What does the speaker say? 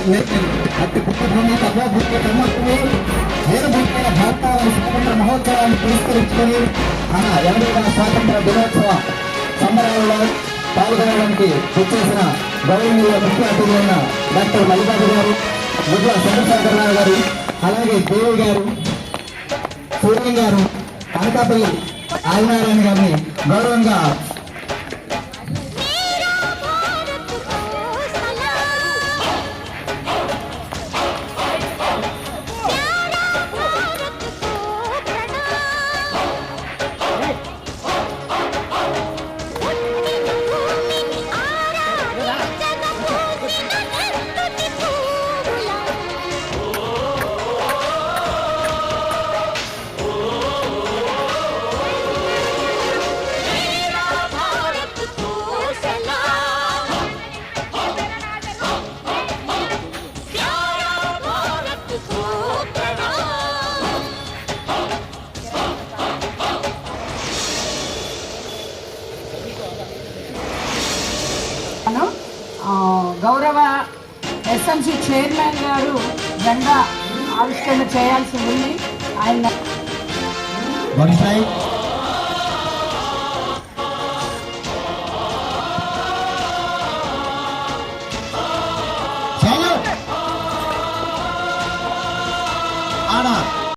అతి పుట్టభూమి తపోభూమి కమ్మత్తుని వీరభూమైన భారతాల స్వాతంత్ర మహోత్సవాన్ని పురస్కరించుకొని మన 80వ స్వాతంత్ర దినోత్సవ సంబరాలలో పాల్గొనడానికి వచ్చేసిన గౌరవనీయ ముఖ్య అతిథులైన డాక్టర్ మల్లికార్జున గారు, ముద్ర చంద్రశేఖరరావు గారు, అలాగే దేవి గారు, సూర్యం గారు, అనకాపల్లి ఆదినారాయణ గారిని గౌరవంగా గౌరవ ఎస్ఎంసీ చైర్మన్ గారు జెండా ఆవిష్కరణ చేయాల్సి ఉంది. ఆయన